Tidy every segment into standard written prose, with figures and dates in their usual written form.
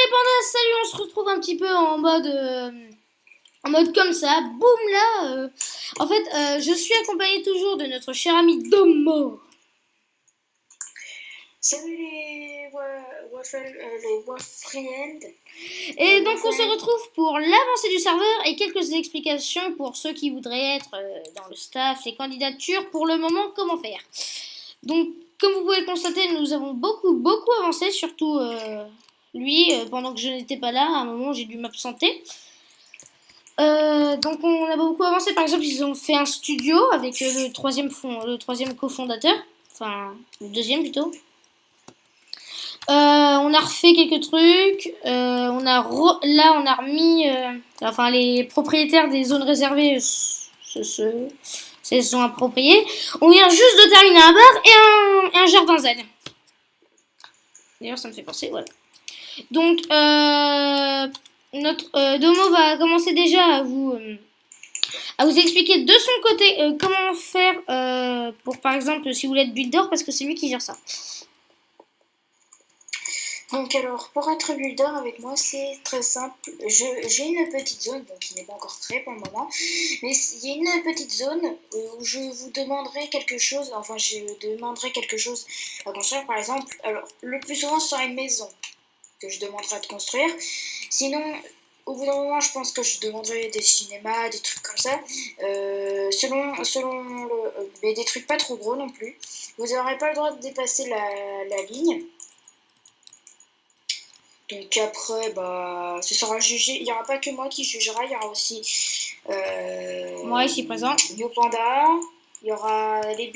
les pandas, salut, on se retrouve un petit peu en mode comme ça, boum là. En fait, je suis accompagné toujours de notre cher ami Domo. Salut les Wafriend. Et donc on se retrouve pour l'avancée du serveur et quelques explications pour ceux qui voudraient être dans le staff, les candidatures, pour le moment, comment faire. Donc, comme vous pouvez le constater, nous avons beaucoup avancé, surtout lui, pendant que je n'étais pas là, à un moment j'ai dû m'absenter. Donc on a beaucoup avancé, par exemple ils ont fait un studio avec le troisième cofondateur, enfin le deuxième plutôt. On a refait quelques trucs, on a remis, enfin les propriétaires des zones réservées se sont appropriés. On vient juste de terminer un bar et un jardin zen. D'ailleurs ça me fait penser, voilà. Donc notre Domo va commencer déjà à vous expliquer de son côté comment faire pour, par exemple, si vous voulez être builder, parce que c'est lui qui gère ça. Donc alors, pour être builder avec moi, c'est très simple. J'ai une petite zone, donc qui n'est pas encore créée pour le moment, mais il y a une petite zone où je vous demanderai quelque chose, enfin je demanderai quelque chose à construire, par exemple. Alors, le plus souvent, ce sera une maison que je demanderai de construire. Sinon, au bout d'un moment, je pense que je demanderai des cinémas, des trucs comme ça. Mais des trucs pas trop gros non plus. Vous n'aurez pas le droit de dépasser la ligne. Donc après, bah, ce sera jugé. Il n'y aura pas que moi qui jugera, il y aura aussi moi ici présent. YoPanda. Il y aura des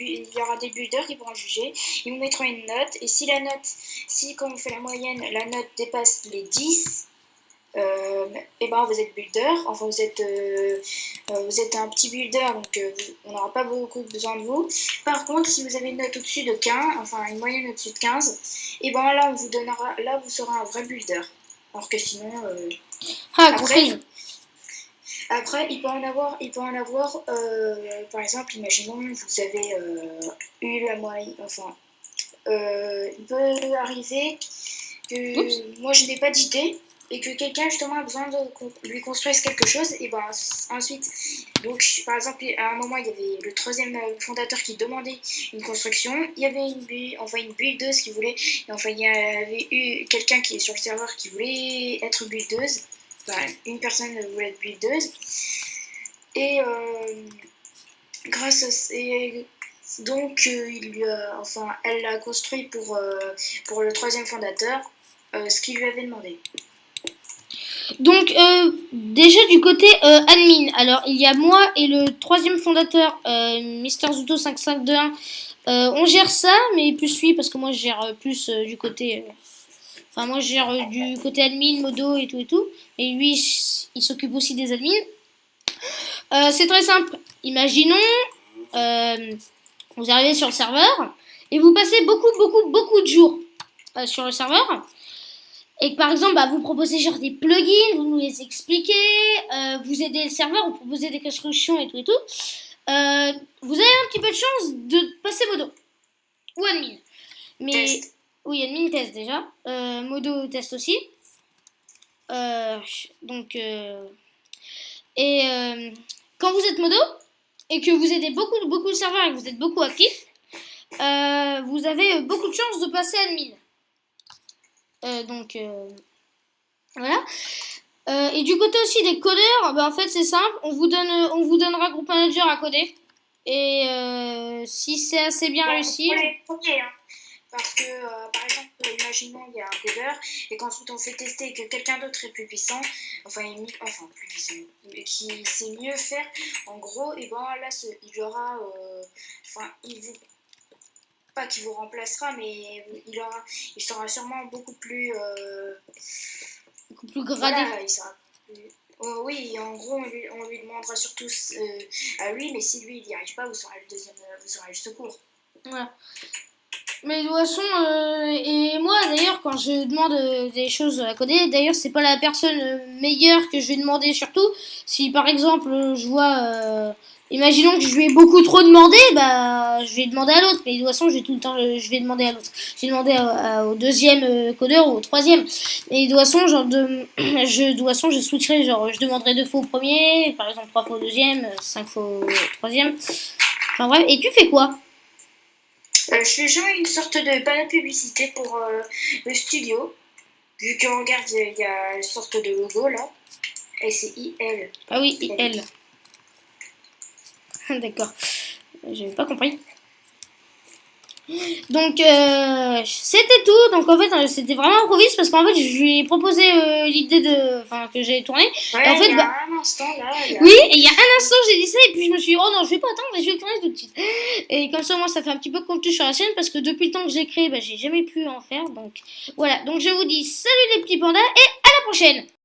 builders qui pourront juger. Ils vous mettront une note. Et si quand on fait la moyenne, la note dépasse les 10, et ben vous êtes builder. Enfin, vous êtes un petit builder, donc on n'aura pas beaucoup besoin de vous. Par contre, si vous avez une note au-dessus de 15, enfin une moyenne au-dessus de 15, et ben là, vous serez un vrai builder. Alors que sinon, après, il peut en avoir, par exemple, imaginons, vous avez eu la moyenne, enfin, il peut arriver que moi je n'ai pas d'idée et que quelqu'un justement a besoin de lui construise quelque chose, et ben ensuite, donc par exemple, à un moment il y avait le troisième fondateur qui demandait une construction, il y avait une buildeuse qui voulait, enfin il y avait eu quelqu'un qui est sur le serveur qui voulait être buildeuse, enfin une personne voulait être buildeuse, et grâce à donc elle l'a construit pour le troisième fondateur, ce qu'il lui avait demandé. Donc déjà du côté admin, alors il y a moi et le troisième fondateur, Mister Zuto 5521. On gère ça, mais plus lui, parce que moi je gère plus du côté... Enfin moi je gère du côté admin, modo et tout. Et lui il s'occupe aussi des admins. C'est très simple. Imaginons, vous arrivez sur le serveur et vous passez beaucoup de jours sur le serveur. Et que par exemple, bah, vous proposez genre des plugins, vous nous les expliquez, vous aidez le serveur, vous proposez des constructions et tout. Vous avez un petit peu de chance de passer modo ou admin. Mais Test. oui, admin test déjà, modo test aussi. Quand vous êtes modo et que vous aidez beaucoup le serveur et que vous êtes beaucoup actif, vous avez beaucoup de chance de passer admin. Voilà. Et du côté aussi des codeurs, bah en fait c'est simple, on vous donnera group manager à coder. Et si c'est assez bien réussi. Parce que par exemple, imaginons il y a un codeur et qu'ensuite on fait tester et que quelqu'un d'autre est plus puissant, plus puissant, qui sait mieux faire, en gros, et ben là il aura, pas qu'il vous remplacera, mais il sera sûrement beaucoup plus gradé. Voilà, il sera plus... oui, en gros, on lui demandera surtout à lui, mais si lui il n'y arrive pas, vous serez le secours. Voilà. Mais de toute façon, et moi d'ailleurs, quand je demande des choses à coder, d'ailleurs, c'est pas la personne meilleure que je vais demander surtout. Si par exemple, je vois imaginons que je lui ai beaucoup trop demandé, bah je vais demander à l'autre. Mais de toute façon, je vais tout le temps, je vais demander à l'autre. Je vais demander au deuxième codeur ou au troisième. Et de toute façon, de toute façon, je switcherai, genre, je demanderai 2 fois au premier, par exemple 3 fois au deuxième, 5 fois au troisième. Enfin bref, et tu fais quoi? Je fais genre une sorte de panneau de publicité pour le studio. Vu qu'on regarde, il y a une sorte de logo là. Et c'est IL. Ah oui, elle. D'accord. J'avais pas compris. Donc c'était tout. Donc en fait c'était vraiment improviste parce qu'en fait je lui ai proposé l'idée de, enfin que j'allais tourner. Ouais, Et en fait il y bah a un instant là. oui, et il y a un instant j'ai dit ça et puis je me suis dit oh non je vais pas attendre, je vais le tourner tout de suite. Et comme ça moi ça fait un petit peu contenu sur la chaîne parce que depuis le temps que j'ai créé bah, j'ai jamais pu en faire. Donc voilà. Donc je vous dis salut les petits pandas et à la prochaine.